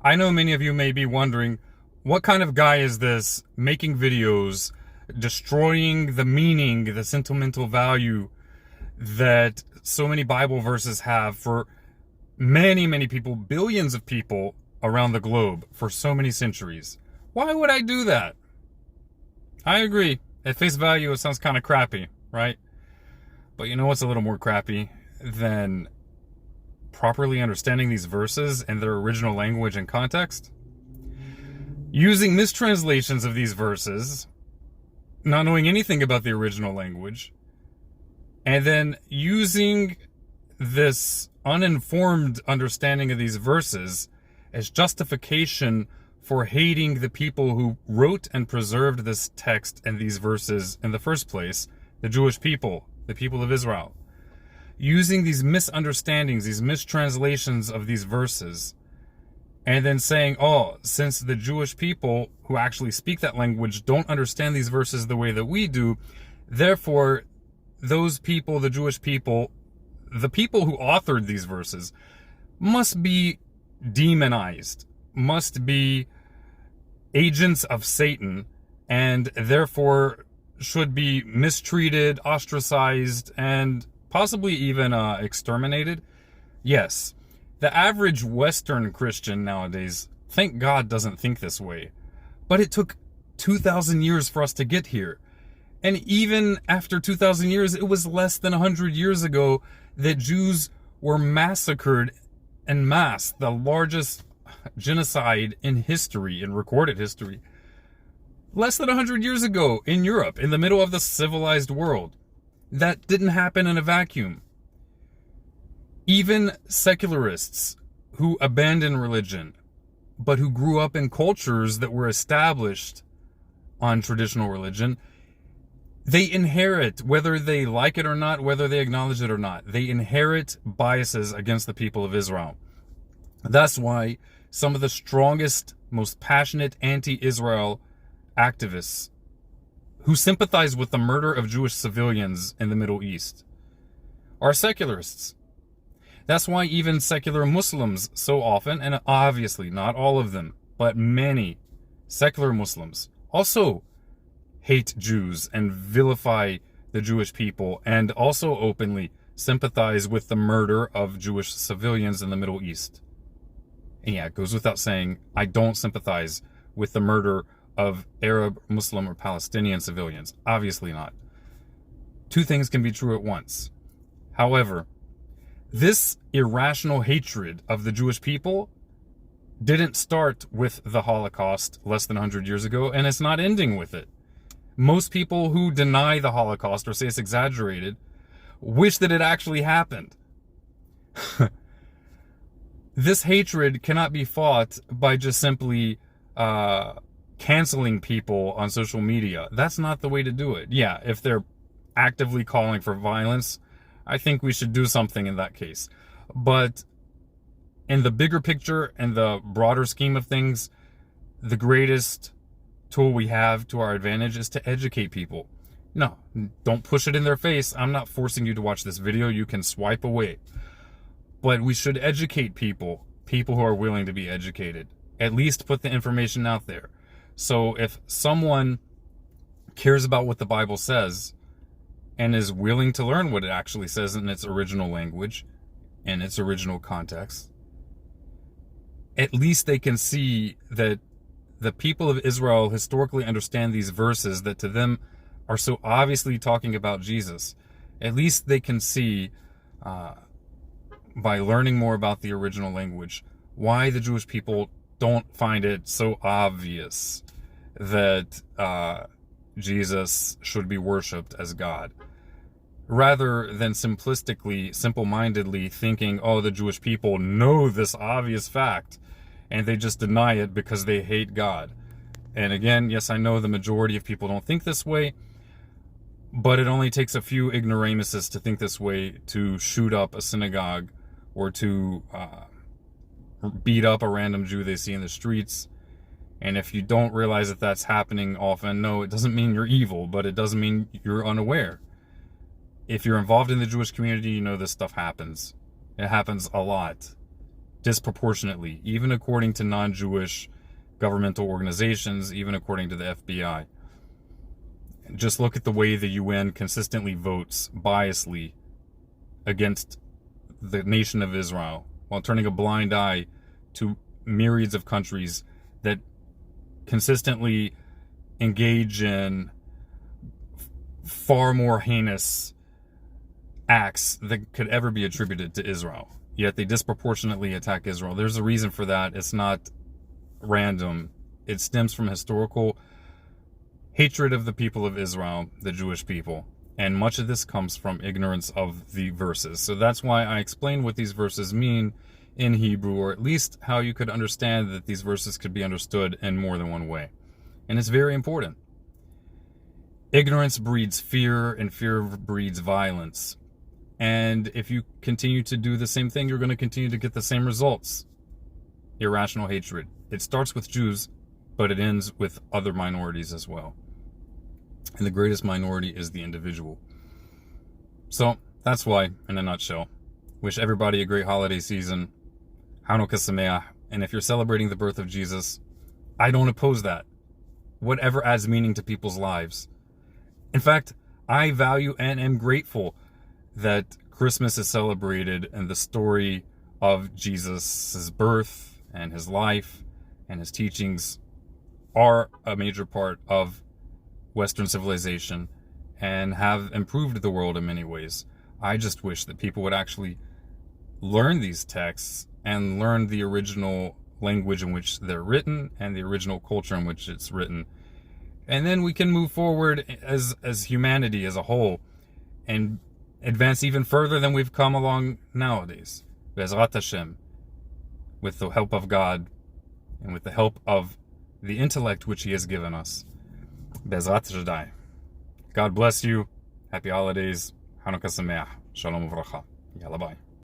I know many of you may be wondering, what kind of guy is this making videos, destroying the meaning, the sentimental value that so many Bible verses have for many, many people, billions of people around the globe for so many centuries? Why would I do that? I agree. At face value, it sounds kind of crappy, right? But you know what's a little more crappy than properly understanding these verses in their original language and context? Using mistranslations of these verses, not knowing anything about the original language, and then using this uninformed understanding of these verses as justification for hating the people who wrote and preserved this text and these verses in the first place, the Jewish people, the people of Israel. Using these misunderstandings, these mistranslations of these verses, and then saying, oh, since the Jewish people who actually speak that language don't understand these verses the way that we do, therefore, those people, the Jewish people, the people who authored these verses, must be demonized, must be agents of Satan, and therefore should be mistreated, ostracized, and possibly even exterminated. Yes, the average Western Christian nowadays, thank God, doesn't think this way. But it took 2,000 years for us to get here. And even after 2,000 years, it was less than 100 years ago that Jews were massacred en masse, the largest genocide in history, in recorded history. Less than 100 years ago in Europe, in the middle of the civilized world. That didn't happen in a vacuum. Even secularists who abandon religion, but who grew up in cultures that were established on traditional religion, they inherit, whether they like it or not, whether they acknowledge it or not, they inherit biases against the people of Israel. That's why some of the strongest, most passionate anti-Israel activists who sympathize with the murder of Jewish civilians in the Middle East are secularists. That's why even secular Muslims so often, and obviously not all of them, but many secular Muslims also hate Jews and vilify the Jewish people, and also openly sympathize with the murder of Jewish civilians in the Middle East. And yeah, it goes without saying, I don't sympathize with the murder of Arab, Muslim, or Palestinian civilians. Obviously not. Two things can be true at once. However, this irrational hatred of the Jewish people didn't start with the Holocaust less than 100 years ago, and it's not ending with it. Most people who deny the Holocaust or say it's exaggerated wish that it actually happened. This hatred cannot be fought by just simply canceling people on social media. That's not the way to do it. Yeah, if they're actively calling for violence, I think we should do something in that case. But in the bigger picture and the broader scheme of things, the greatest tool we have to our advantage is to educate people. No, don't push it in their face. I'm not forcing you to watch this video. You can swipe away. But we should educate people who are willing to be educated. At least put the information out there. So if someone cares about what the Bible says and is willing to learn what it actually says in its original language, in its original context, at least they can see that the people of Israel historically understand these verses that to them are so obviously talking about Jesus. At least they can see, by learning more about the original language, why the Jewish people don't find it so obvious that Jesus should be worshipped as God. Rather than simplistically, simple-mindedly thinking, oh, the Jewish people know this obvious fact, and they just deny it because they hate God. And again, yes, I know the majority of people don't think this way, but it only takes a few ignoramuses to think this way to shoot up a synagogue or to beat up a random Jew they see in the streets. And if you don't realize that that's happening often, no, it doesn't mean you're evil, but it doesn't mean you're unaware. If you're involved in the Jewish community, you know this stuff happens. It happens a lot. disproportionately, even according to non-Jewish governmental organizations, even according to the FBI. Just look at the way the UN consistently votes biasly against the nation of Israel, while turning a blind eye to myriads of countries that consistently engage in far more heinous acts that could ever be attributed to Israel. Yet they disproportionately attack Israel. There's a reason for that. It's not random. It stems from historical hatred of the people of Israel, the Jewish people. And much of this comes from ignorance of the verses. So that's why I explain what these verses mean in Hebrew, or at least how you could understand that these verses could be understood in more than one way. And it's very important. Ignorance breeds fear, and fear breeds violence. And if you continue to do the same thing, you're going to continue to get the same results. Irrational hatred. It starts with Jews, but it ends with other minorities as well. And the greatest minority is the individual. So that's why, in a nutshell, wish everybody a great holiday season. Hanukkah Sameach. And if you're celebrating the birth of Jesus, I don't oppose that. Whatever adds meaning to people's lives. In fact, I value and am grateful that Christmas is celebrated and the story of Jesus' birth and his life and his teachings are a major part of Western civilization and have improved the world in many ways. I just wish that people would actually learn these texts and learn the original language in which they're written and the original culture in which it's written. And then we can move forward as humanity as a whole and advance even further than we've come along nowadays. Be'ezrat Hashem, with the help of God and with the help of the intellect which he has given us. Be'ezrat Shaddai. God bless you. Happy holidays. Hanukkah Sameach. Shalom uvracha. Yalla bye.